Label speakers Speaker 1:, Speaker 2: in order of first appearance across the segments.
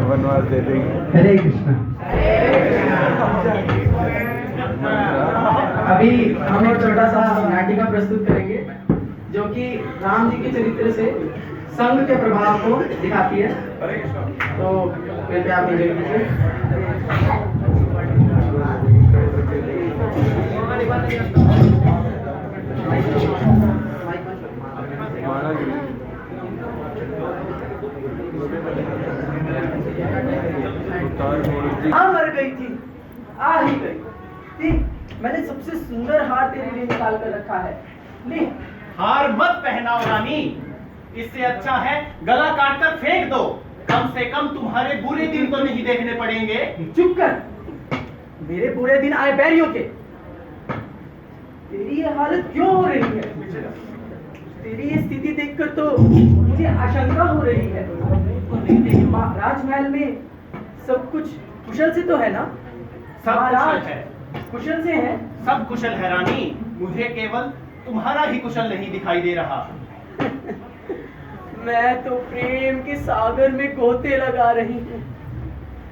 Speaker 1: वनवास दे देंगे।
Speaker 2: हरे कृष्णा। अभी हम एक छोटा सा नाटिका प्रस्तुत करेंगे जो कि राम जी के चरित्र से संघ के प्रभाव को दिखाती है। तो कृपया आप एंजॉय कीजिए। मर गई थी, आ ही गई थी। मैंने सबसे सुंदर हार तेरे लिए निकाल कर रखा है। ले।
Speaker 3: हार मत पहनाओ रानी, इससे अच्छा है गला काट कर फेंक दो। कम से कम तुम्हारे बुरे दिन तो नहीं देखने पड़ेंगे।
Speaker 2: चुप कर। मेरे बुरे दिन आए बैरियों के। तेरी ये हालत क्यों हो रही है? तेरी ये स्थिति देखकर तो मुझे आशंका हो रही है। राजमहल में सब कुछ कुशल से तो है ना?
Speaker 3: सब कुशल है।
Speaker 2: कुशल से है?
Speaker 3: सब कुशल है रानी, मुझे केवल तुम्हारा ही कुशल नहीं दिखाई दे रहा।
Speaker 2: मैं तो प्रेम के सागर में गोते लगा रही हूँ।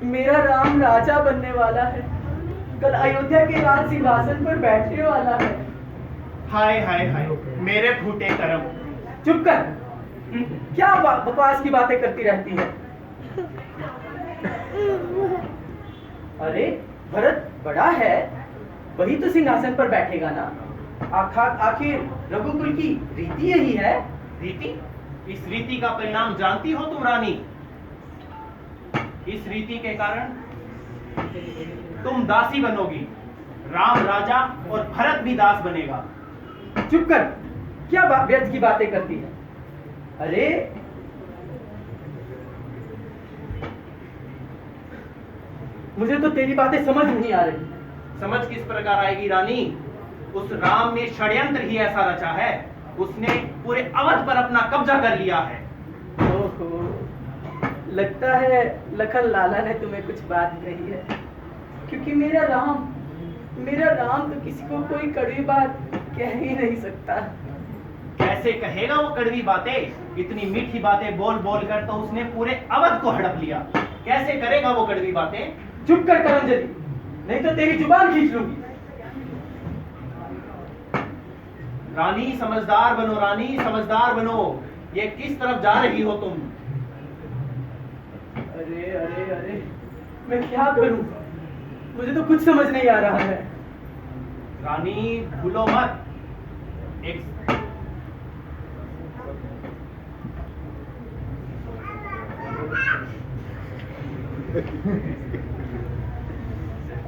Speaker 2: मेरा राम राजा बनने वाला है, कल अयोध्या के राज सिंहासन पर बैठने वाला है।
Speaker 3: हाय हाय हाय, मेरे फूटे कर्म।
Speaker 2: चुप कर। क्या बकवास की बातें करती रहती है? अरे भरत बड़ा है, वही तो सिंहासन पर बैठेगा ना। आखिर रघुकुल की रीति यही है।
Speaker 3: रीति? इस रीति का परिणाम जानती हो तुम रानी? इस रीति के कारण तुम दासी बनोगी, राम राजा और भरत भी दास बनेगा।
Speaker 2: चुप कर। क्या व्यर्थ की बातें करती है? अरे मुझे तो तेरी बातें समझ नहीं आ रही।
Speaker 3: समझ किस प्रकार आएगी रानी? उस राम ने षड्यंत्र ही ऐसा रचा है, उसने पूरे अवध पर अपना कब्जा कर लिया है।
Speaker 2: ओहो, लगता है लखन लाला ने तुम्हें कुछ बात कही है, क्योंकि मेरा राम तो किसी को कोई कड़वी बात कह ही नहीं सकता।
Speaker 3: कैसे कहेगा वो कड़वी बातें? इतनी मीठी बातें बोल बोल कर तो उसने पूरे अवध को हड़प लिया। कैसे करेगा वो कड़वी बातें?
Speaker 2: चुप कर करंजलि, नहीं तो तेरी जुबान खींच लूंगी।
Speaker 3: रानी समझदार बनो, रानी समझदार बनो। ये किस तरफ जा रही हो तुम?
Speaker 2: अरे अरे अरे, मैं क्या करूं? मुझे तो कुछ समझ नहीं आ रहा है।
Speaker 3: रानी भूलो मत, एक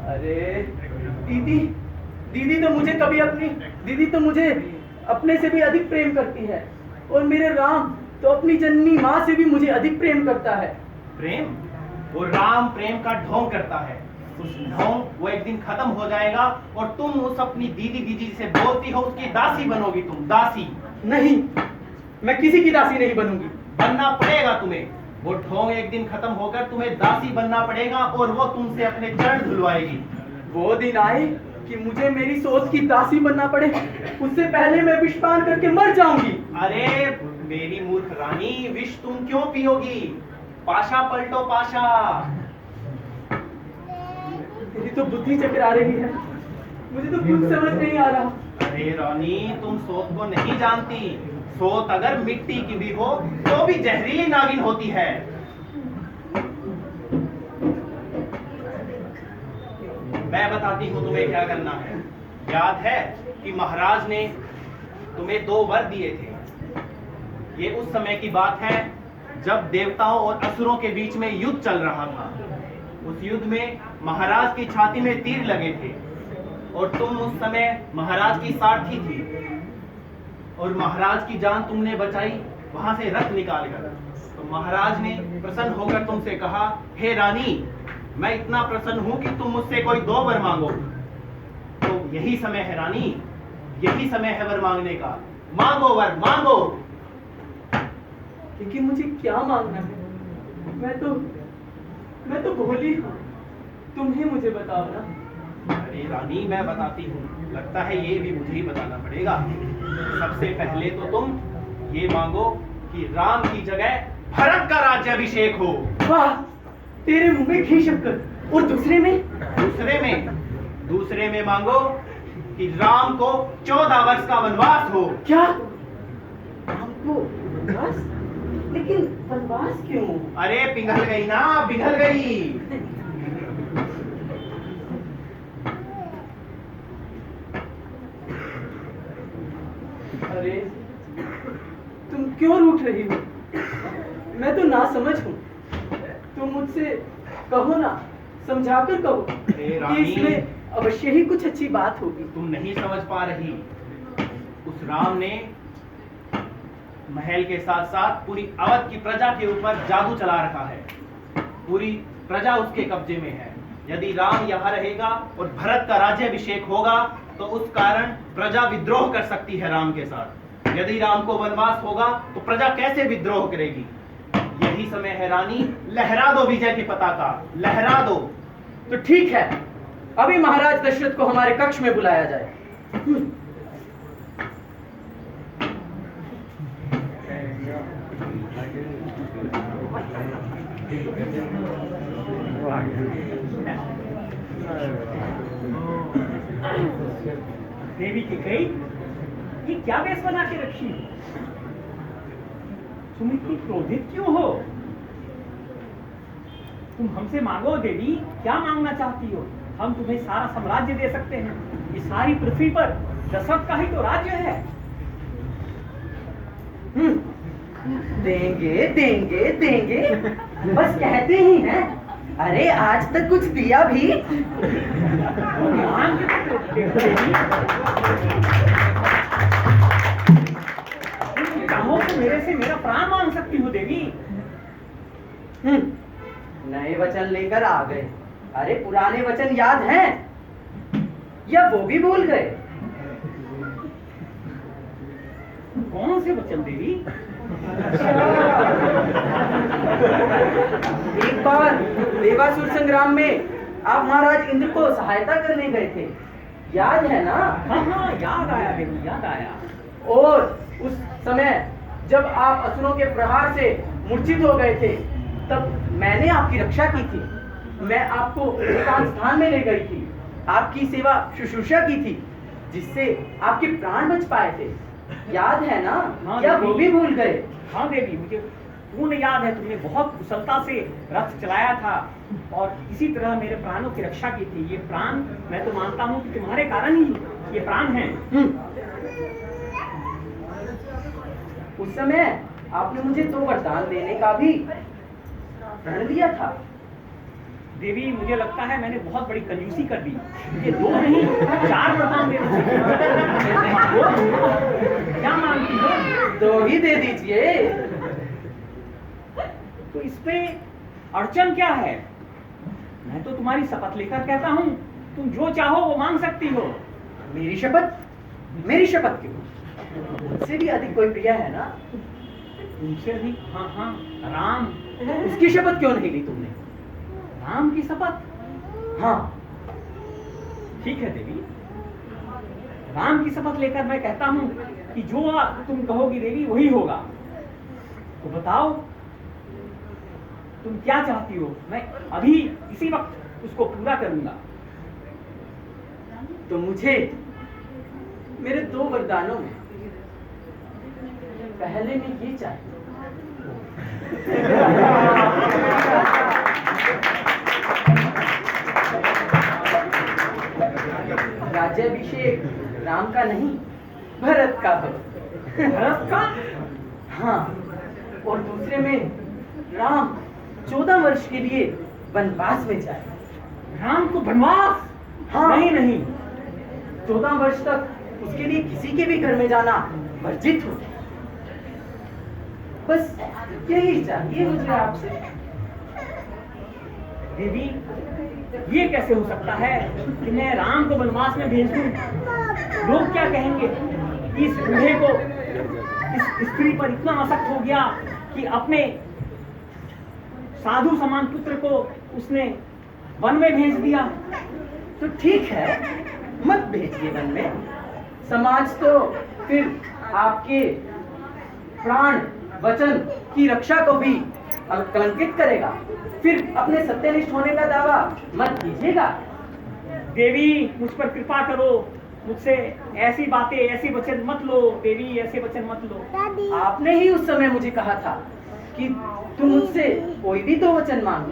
Speaker 2: अरे दीदी तो मुझे अपने से भी अधिक प्रेम करती है, और मेरे राम तो अपनी जननी माँ से भी मुझे अधिक प्रेम करता है।
Speaker 3: प्रेम? वो राम प्रेम का ढोंग करता है। उस ढोंग वो एक दिन खत्म हो जाएगा और तुम उस अपनी दीदी से बोलती हो, उसकी दासी बनोगी तुम, दासी।
Speaker 2: नहीं, मैं किसी की दासी नहीं बनूंगी।
Speaker 3: बनना पड़ेगा तुम्हें। वो ढोंग एक दिन खत्म होकर तुम्हें दासी बनना पड़ेगा और वो तुमसे अपने चरण धुलवाएगी।
Speaker 2: वो दिन आए कि मुझे मेरी सोच की दासी बनना पड़े, उससे पहले मैं विषपान करके मर जाऊंगी।
Speaker 3: अरे मेरी मूर्ख रानी, विष तुम क्यों पियोगी? पाशा पलटो पाशा।
Speaker 2: तेरी तो बुद्धि चकरा रही है, मुझे तो कुछ समझ नहीं आ रहा।
Speaker 3: अरे रानी, तुम सोत को नहीं जानती। सोत अगर मिट्टी की भी हो तो भी जहरीली नागिन होती है। मैं बताती हूँ तुम्हें क्या करना है। याद है कि महाराज ने तुम्हें 2 वर दिए थे। ये उस समय की बात है जब देवताओं और असुरों के बीच में युद्ध चल रहा था। उस युद्ध में महाराज की छाती में तीर लगे थे और तुम उस समय महाराज की सारथी थी और महाराज की जान तुमने बचाई वहां से रथ निकाल कर। तो महाराज ने प्रसन्न होकर तुमसे कहा, हे रानी, मैं इतना प्रसन्न हूं कि तुम मुझसे कोई 2 वर मांगो। तो यही समय है रानी, यही समय है वर मांगने का। मांगो वर, मांगो।
Speaker 2: लेकिन मुझे क्या मांगना है? मैं तो भोली हूँ, तुम ही मुझे बताओ ना।
Speaker 3: अरे रानी, मैं बताती हूँ। लगता है ये भी मुझे ही बताना पड़ेगा। सबसे पहले तो तुम ये मांगो कि राम की जगह भरत का राज्याभिषेक हो।
Speaker 2: वाह, तेरे मुंह में घी शक्कर। और
Speaker 3: दूसरे में मांगो कि राम को 14 वर्ष का वनवास हो।
Speaker 2: क्या? राम को वनवास? लेकिन वनवास क्यों?
Speaker 3: अरे पिघल गई ना, पिघल गई।
Speaker 2: अरे तुम क्यों रूठ रही हो? मैं तो ना समझ हूँ। तुम मुझसे कहो ना, समझाकर कहो कि इसमें अवश्य ही कुछ अच्छी बात होगी।
Speaker 3: तुम नहीं समझ पा रही। उस राम ने महल के साथ साथ पूरी अवध की प्रजा के ऊपर जादू चला रखा है। पूरी प्रजा उसके कब्जे में है। यदि राम यहाँ रहेगा और भरत का राज्याभिषेक होगा तो उस कारण प्रजा विद्रोह कर सकती है राम के साथ। यदि राम को वनवास होगा तो प्रजा कैसे विद्रोह करेगी? यही समय है रानी, लहरा दो विजय की पताका, लहरा दो।
Speaker 2: तो ठीक है, अभी महाराज दशरथ को हमारे कक्ष में बुलाया जाए।
Speaker 4: देवी की गई, ये क्या वेश बना के रखी? तुम इतनी क्रोधित क्यों हो? तुम हमसे मांगो देवी, क्या मांगना चाहती हो? हम तुम्हें सारा साम्राज्य दे सकते हैं। ये सारी पृथ्वी पर दशरथ का ही तो राज्य है।
Speaker 2: देंगे देंगे देंगे, बस कहते ही हैं। अरे आज तक कुछ दिया भी?
Speaker 4: चाहो तो मेरे से मेरा प्राण मांग सकती हो देवी।
Speaker 2: नए वचन लेकर आ गए। अरे पुराने वचन याद हैं या वो भी भूल गए?
Speaker 4: कौन से वचन देवी?
Speaker 2: एक बार देवासुर संग्राम में आप महाराज इंद्र को सहायता करने गए थे, याद है ना?
Speaker 4: हाँ, याद आया देवी, याद आया।
Speaker 2: और उस समय जब आप असुरों के प्रहार से मूर्छित हो गए थे, तब मैंने आपकी रक्षा की थी। मैं आपको एकांत स्थान में ले गई थी, आपकी सेवा शुश्रूषा की थी, जिससे आपके प्राण बच पाए थे। याद है ना?
Speaker 4: हाँ,
Speaker 2: क्या वो भी भूल गए?
Speaker 4: हाँ देवी, मुझे पूर्ण याद है। तुमने बहुत कुशलता से रथ चलाया था और इसी तरह मेरे प्राणों की रक्षा की थी। ये प्राण मैं तो मानता हूँ कि तुम्हारे कारण ही ये प्राण हैं।
Speaker 2: उस समय आपने मुझे 2 वरदान देने का भी प्रण दिया था।
Speaker 4: देवी, मुझे लगता है मैंने बहुत बड़ी कंजूसी कर दी। ये 2 नहीं 4 वरदान देने चाहिए। क्या मांगती हो?
Speaker 2: 2 ही दे दीजिए।
Speaker 4: तो इस पे अड़चन क्या है? मैं तो तुम्हारी शपथ लेकर कहता हूँ, तुम जो चाहो वो मांग सकती हो।
Speaker 2: मेरी शपथ? मेरी शपथ क्यों? मुझसे भी अधिक कोई प्रिय है ना?
Speaker 4: तुमसे अधिक? हाँ, राम।
Speaker 2: उसकी शपथ क्यों नहीं ली तुमने?
Speaker 4: राम की शपथ?
Speaker 2: हाँ।
Speaker 4: ठीक है देवी, राम की शपथ लेकर मैं कहता हूँ कि जो तुम कहोगी देवी वही होगा। तो बताओ तुम क्या चाहती हो? मैं अभी इसी वक्त उसको पूरा करूंगा।
Speaker 2: तो मुझे मेरे 2 वरदानों में पहले में ये चाहिए। राज्याभिषेक राम का नहीं, भरत का हो।
Speaker 4: भरत का?
Speaker 2: हाँ, और दूसरे में राम 14 वर्ष के लिए वनवास में जाए।
Speaker 4: राम को वनवास?
Speaker 2: हाँ।
Speaker 4: नहीं,
Speaker 2: 14 वर्ष तक उसके लिए किसी के भी घर में जाना वर्जित हो। बस यही चाहिए मुझे आपसे।
Speaker 4: देवी, ये कैसे हो सकता है कि मैं राम को वनवास में भेज दूं? लोग क्या कहेंगे? इस बूढ़े को, इस स्त्री पर इतना आसक्त हो गया कि अपने साधु समान पुत्र को उसने वन में भेज दिया।
Speaker 2: तो ठीक है, मत भेजिए वन में। समाज तो फिर आपके प्राण वचन की रक्षा को भी कलंकित करेगा, फिर अपने सत्यनिष्ठ होने का दावा मत कीजिएगा।
Speaker 4: देवी मुझ पर कृपा करो, मुझसे ऐसी बातें ऐसे वचन मत लो देवी, ऐसे वचन मत लो।
Speaker 2: आपने ही उस समय मुझे कहा था कि तुम मुझसे कोई भी 2 वचन मांगो,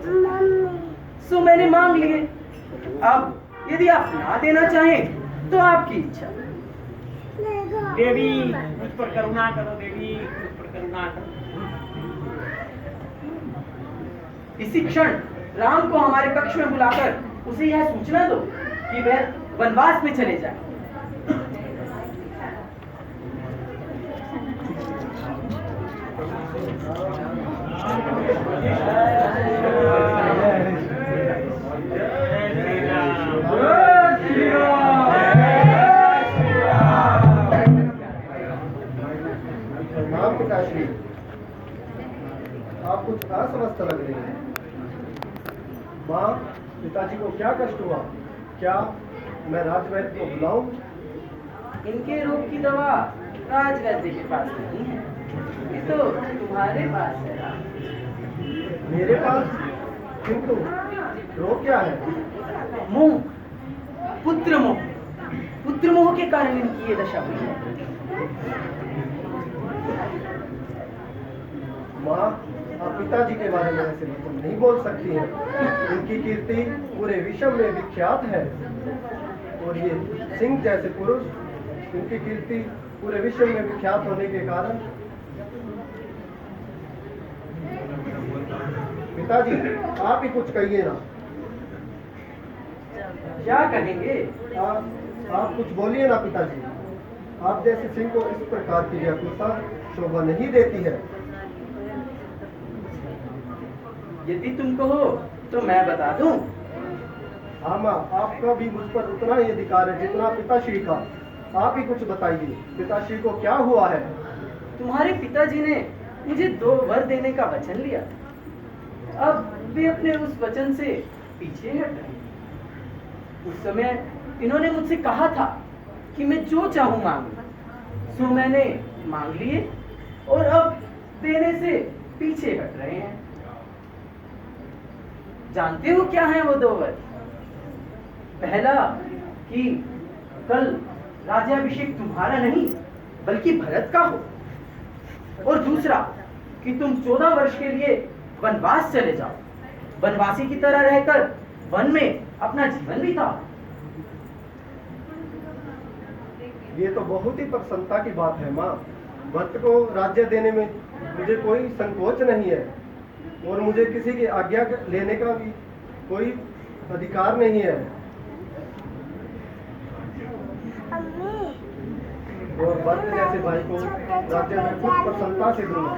Speaker 2: सो मैंने मांग लिए। अब यदि आप ना देना चाहें तो आपकी इच्छा।
Speaker 4: देवी मुझ पर करुणा करो, देवी मुझ पर करुणा करो।
Speaker 2: इसी क्षण राम को हमारे कक्ष में बुलाकर उसे यह सूचना दो कि वह वनवास में चले जाए।
Speaker 5: प्रणाम पिताश्री, आप कुछ अस्वस्थ लग रही हैं। माँ, पिताजी को क्या कष्ट हुआ? क्या मैं राजवैद्य को बुलाऊं?
Speaker 2: इनके रोग की दवा राजवैद्य के पास नहीं है, ये तो तुम्हारे पास है राम।
Speaker 5: मेरे पास? किंतु रोग क्या है?
Speaker 2: मोह, पुत्र मोह। पुत्र मोह के कारण इनकी ये दशा हुई है।
Speaker 5: माँ, आप पिताजी के बारे में ऐसे तुम नहीं बोल सकती हैं। इनकी कीर्ति पूरे विश्व में विख्यात है, और ये सिंह जैसे पुरुष, इनकी कीर्ति पूरे विश्व में विख्यात होने के कारण पिताजी आप ही कुछ कहिए ना।
Speaker 2: क्या कहेंगे?
Speaker 5: आप कुछ बोलिए ना पिताजी। आप जैसे सिंह को इस प्रकार की व्याकुलता शोभा नहीं देती है।
Speaker 2: यदि तुम कहो तो मैं बता दूं।
Speaker 5: हाँ माँ, आपका भी मुझ पर उतना ही अधिकार है जितना पिताश्री का। आप ही कुछ बताइए, पिताश्री को क्या हुआ है?
Speaker 2: तुम्हारे पिताजी ने मुझे 2 वर देने का वचन लिया, अब वे अपने उस वचन से पीछे हट रहे। उस समय इन्होंने मुझसे कहा था कि मैं जो चाहूं मांगू, सो मैंने मांग लिए और अब देने से पीछे हट रहे हैं। जानते हो क्या है वो 2 वर? पहला कि कल राज्याभिषेक तुम्हारा नहीं बल्कि भरत का हो, और दूसरा कि तुम 14 वर्ष के लिए वनवास चले जाओ, वनवासी की तरह रहकर वन में अपना जीवन बिताओ।
Speaker 5: ये तो बहुत ही प्रसन्नता की बात है माँ। भक्त को राज्य देने में मुझे कोई संकोच नहीं है, और मुझे किसी की आज्ञा लेने का भी कोई अधिकार नहीं है। और भक्त जैसे भाई को राज्य में खुद प्रसन्नता से दूंगा।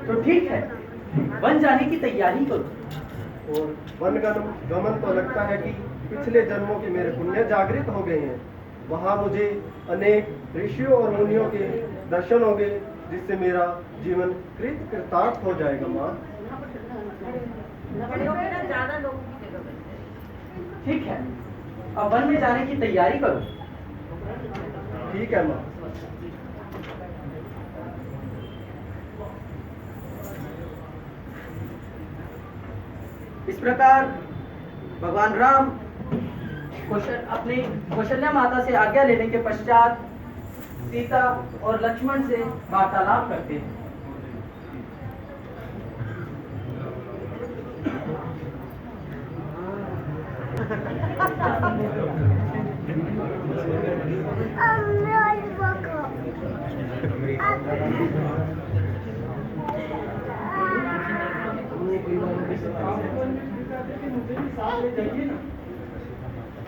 Speaker 2: तो ठीक है, वन जाने की तैयारी करो।
Speaker 5: और वन गमन तो लगता है कि पिछले जन्मों के मेरे पुण्य जागृत हो गए हैं। वहाँ मुझे अनेक ऋषियों और मुनियों के दर्शन हो गए, जिससे मेरा जीवन कृतार्थ हो जाएगा माँ।
Speaker 2: ठीक है, अब वन में जाने की तैयारी करो।
Speaker 5: ठीक है माँ।
Speaker 2: इस प्रकार भगवान राम अपनी कौशल्या माता से आज्ञा लेने के पश्चात सीता और लक्ष्मण से वार्तालाप करते हैं।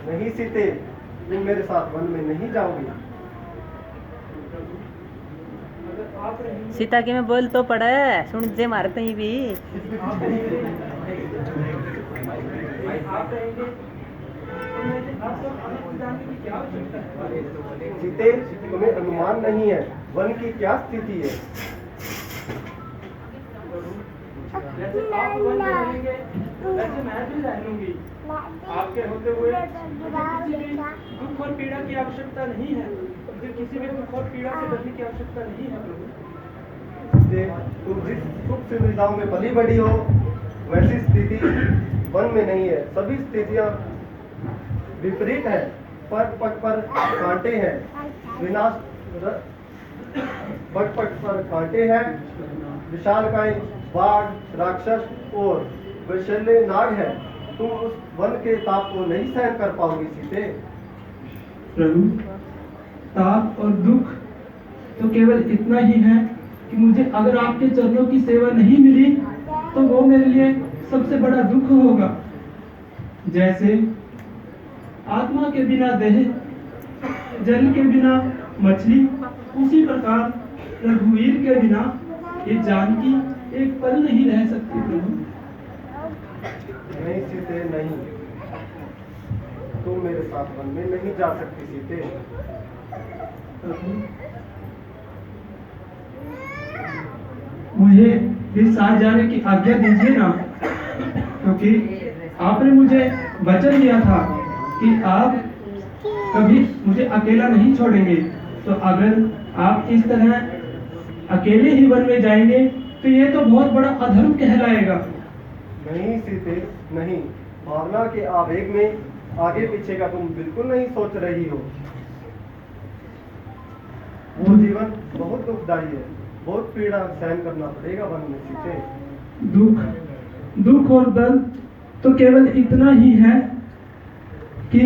Speaker 5: नहीं सीते, तुम मेरे साथ वन में नहीं जाओगी।
Speaker 6: सीता के में बोल तो पड़ा है, सुन दे मारते ही भी।
Speaker 5: सीते, तुम्हें अनुमान नहीं है वन की क्या स्थिति है।
Speaker 2: जैसे आप वन में रहेंगे
Speaker 4: वैसे मैं भी रह लूंगी। आपके होते हुए मुझे किसी भी दुख और पीड़ा की आवश्यकता नहीं है। मुझे किसी भी दुख और पीड़ा से डरने की आवश्यकता नहीं है प्रभु।
Speaker 5: तुम जिस सुख सुविधाओं में पली बड़ी हो वैसी स्थिति वन में नहीं है। सभी स्थितियां विपरीत है। पग पग पर कांटे हैं, विनाश पग पग पर कांटे हैं, विशालकाय बाघ, राक्षस और वैशल्य नाग है। तुम उस वन के ताप को नहीं सहन कर पाओगी सीते।
Speaker 7: प्रभु, ताप और दुख तो केवल इतना ही है कि मुझे अगर आपके चरणों की सेवा नहीं मिली तो वो मेरे लिए सबसे बड़ा दुख होगा। जैसे आत्मा के बिना देह, जल के बिना मछली, उसी प्रकार रघुवीर के बिना ये जानकी एक पल नहीं रह सकती। प्रभु
Speaker 5: नहीं सीते, नहीं, तुम मेरे साथ वन में नहीं जा सकती सीते।
Speaker 7: मुझे इस साथ जाने की आज्ञा दीजिए ना, क्योंकि आपने मुझे वचन दिया था कि आप कभी मुझे अकेला नहीं छोड़ेंगे। तो अगर आप इस तरह अकेले ही वन में जाएंगे तो ये तो बहुत बड़ा अधर्म कहलाएगा।
Speaker 5: नहीं सीते, नहीं, भावना के आवेग में आगे पीछे का तुम बिल्कुल नहीं सोच रही हो। वो जीवन बहुत दुखदायी है, बहुत पीड़ा सहन करना पड़ेगा वन में सीते।
Speaker 7: दुख और दर्द तो केवल इतना ही है कि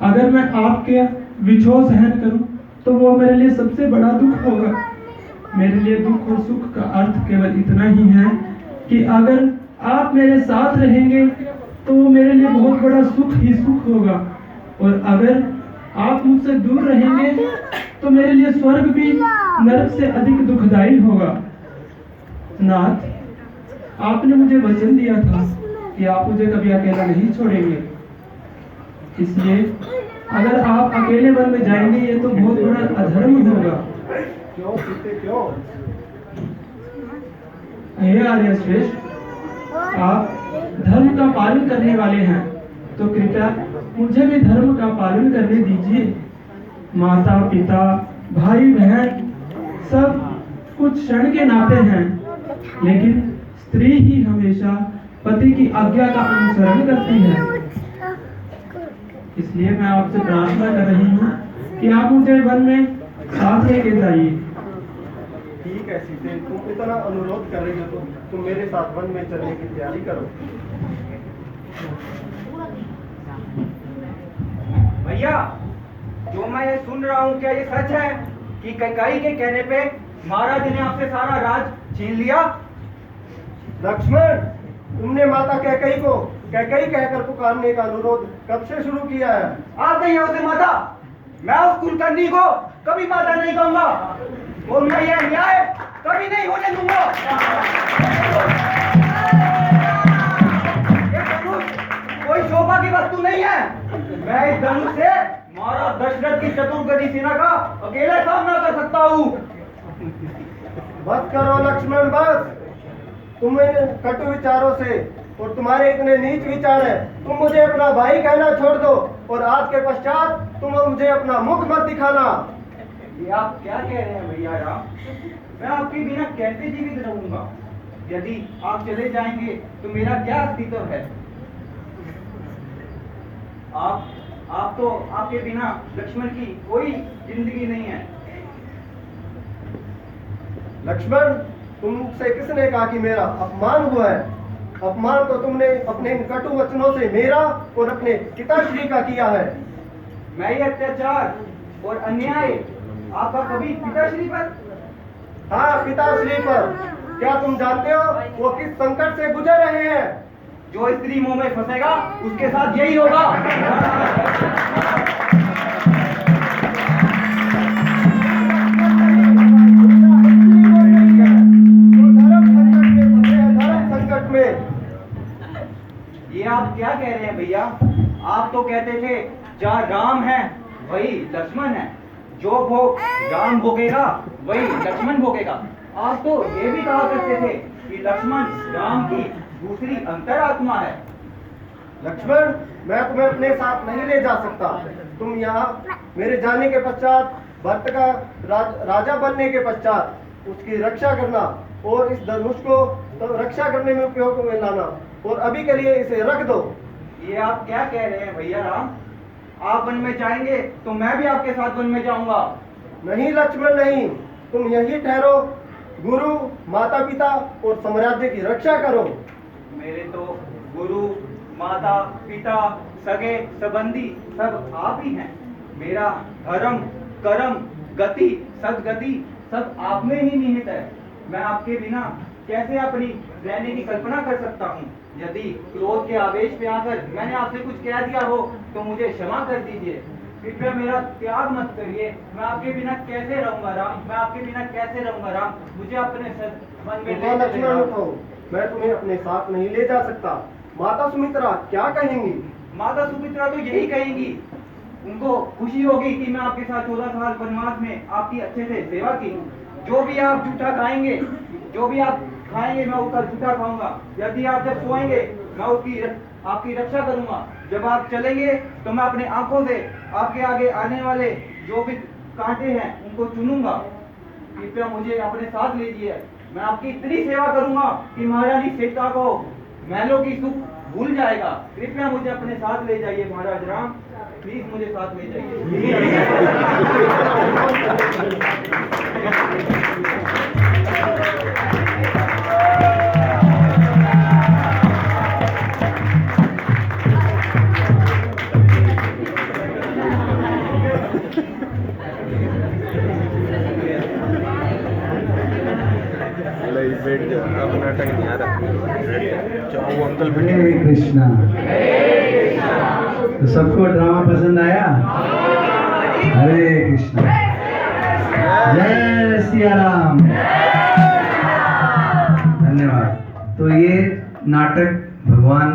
Speaker 7: अगर मैं आपके विछोह सहन करूं तो वो मेरे लिए सबसे बड़ा दुख होगा। मेरे लिए दुख और सुख का अर्थ केवल इतना ही है कि अगर आप मेरे साथ रहेंगे तो वो मेरे लिए बहुत बड़ा सुख ही सुख होगा, और अगर आप मुझसे दूर रहेंगे तो मेरे लिए स्वर्ग भी नरक से अधिक दुखदायी होगा। नाथ, आपने मुझे वचन दिया था कि आप मुझे कभी अकेला नहीं छोड़ेंगे, इसलिए अगर आप अकेले वन में जाएंगे ये तो बहुत बड़ा अधर्म होगा।
Speaker 5: क्यों सीते, क्यों?
Speaker 7: हे आर्य श्रेष्ठ, आप धर्म का पालन करने वाले हैं तो कृपया मुझे भी धर्म का पालन करने दीजिए। माता पिता भाई बहन सब कुछ क्षण के नाते हैं, लेकिन स्त्री ही हमेशा पति की आज्ञा का अनुसरण करती है। इसलिए मैं आपसे प्रार्थना कर रही हूँ कि आप मुझे वन में साथ लेके जाइए।
Speaker 5: ठीक है सीते, तुम इतना अनुरोध कर रही हो तो तुम मेरे साथ वन में चलने की तैयारी करो।
Speaker 8: भैया, जो मैं ये सुन रहा हूँ क्या ये सच है कि कैकेयी के कहने पे महाराज ने आपसे सारा राज छीन लिया?
Speaker 5: लक्ष्मण, तुमने माता कैकेयी को कैकेयी कहकर पुकारने का अनुरोध कब से शुरू किया है?
Speaker 8: आप नहीं उसे माता, मैं उस कुलकर्णी को कभी माता नहीं कहूंगा और मैं ये अन्याय कभी नहीं होने दूंगा। ये धनुष कोई शोभा की वस्तु नहीं है। मैं इस धनुष से महाराज दशरथ की चतुर्गदी सेना का अकेले सामना कर सकता हूँ।
Speaker 5: बस करो लक्ष्मण, बस। तुम इन कटु विचारों से और तुम्हारे इतने नीच विचार है, तुम मुझे अपना भाई कहना छोड़ दो और आज के पश्चात तुम मुझे अपना मुख मत दिखाना।
Speaker 8: ये आप क्या कह रहे हैं भैया राम? मैं आपके बिना कैसे जीवित रहूंगा? यदि आप चले जाएंगे तो मेरा क्या अस्तित्व है? आप तो आपके बिना लक्ष्मण की कोई जिंदगी नहीं है।
Speaker 5: लक्ष्मण, तुमसे किसने कहा कि मेरा अपमान हुआ है? अपमान तो तुमने अपने इन कटु वचनों से मेरा और अपने पिताश्री का किया है।
Speaker 8: मैं ये अत्याचार और अन्याय आपका कभी पिताश्री पर?
Speaker 5: हाँ, पिताश्री पर। क्या तुम जानते हो वो किस संकट से गुजर रहे हैं?
Speaker 8: जो स्त्री मुंह में फंसेगा उसके साथ यही होगा।
Speaker 5: धर्म संकट में।
Speaker 8: ये आप क्या कह रहे हैं भैया? आप तो कहते थे जहाँ राम है वही लक्ष्मण है, जो भोग राम भोगेगा वही लक्ष्मण भोगेगा। आप तो ये भी कहा करते थे कि लक्ष्मण राम की दूसरी अंतरात्मा है।
Speaker 5: लक्ष्मण, मैं तुम्हें अपने साथ नहीं ले जा सकता। तुम यहाँ मेरे जाने के पश्चात भरत का राजा बनने के पश्चात उसकी रक्षा करना और इस धनुष को तो रक्षा करने में उपयोग में लाना, और अभी के लिए इसे रख दो।
Speaker 8: ये आप क्या कह रहे हैं भैया राम? आप वन में जाएंगे तो मैं भी आपके साथ वन में जाऊंगा।
Speaker 5: नहीं लक्ष्मण नहीं, तुम यहीं ठहरो, गुरु, माता पिता और साम्राज्य की रक्षा करो।
Speaker 8: मेरे तो गुरु, माता, पिता, सगे संबंधी सब आप ही हैं। मेरा धर्म, कर्म, गति, सदगति सब आप में ही निहित है। मैं आपके बिना कैसे अपनी रहने की कल्पना कर सकता हूँ? यदि क्रोध के आवेश में आकर मैंने आपसे कुछ कह दिया हो तो मुझे क्षमा कर दीजिए। कृपया मेरा त्याग मत करिए। मैं आपके बिना कैसे रहूंगा राम? मैं आपके बिना कैसे रहूंगा राम? मुझे अपने मन में ले
Speaker 5: लक्ष्मण
Speaker 8: चले
Speaker 5: उठो, मैं तुम्हें अपने साथ नहीं ले जा सकता। माता सुमित्रा क्या कहेंगी?
Speaker 8: माता सुमित्रा तो यही कहेंगी। उनको खुशी होगी कि मैं आपके साथ 14 साल वनवास में आपकी अच्छे से सेवा की। जो भी आप जूठा खाएंगे, जो भी आप खाएंगे मैं उसका जूठा खाऊंगा। यदि आप जब सोएंगे मैं आपकी रक्षा करूंगा। जब आप चलेंगे तो मैं अपने आंखों से आपके आगे आने वाले जो भी कांटे हैं उनको चुनूंगा। कृपया मुझे अपने साथ लीजिए। मैं आपकी इतनी सेवा करूंगा कि महारानी सीता को महलों की सुख भूल जाएगा। कृपया मुझे अपने साथ ले जाइए महाराज राम, प्लीज मुझे साथ ले जाइए।
Speaker 1: बैठ जा, अब नाटक नहीं आ रहा। चाहो वो अंकल
Speaker 9: हरे कृष्णा। तो सबको ड्रामा पसंद आया? हरे कृष्णा। जय सिया राम। धन्यवाद। तो ये नाटक भगवान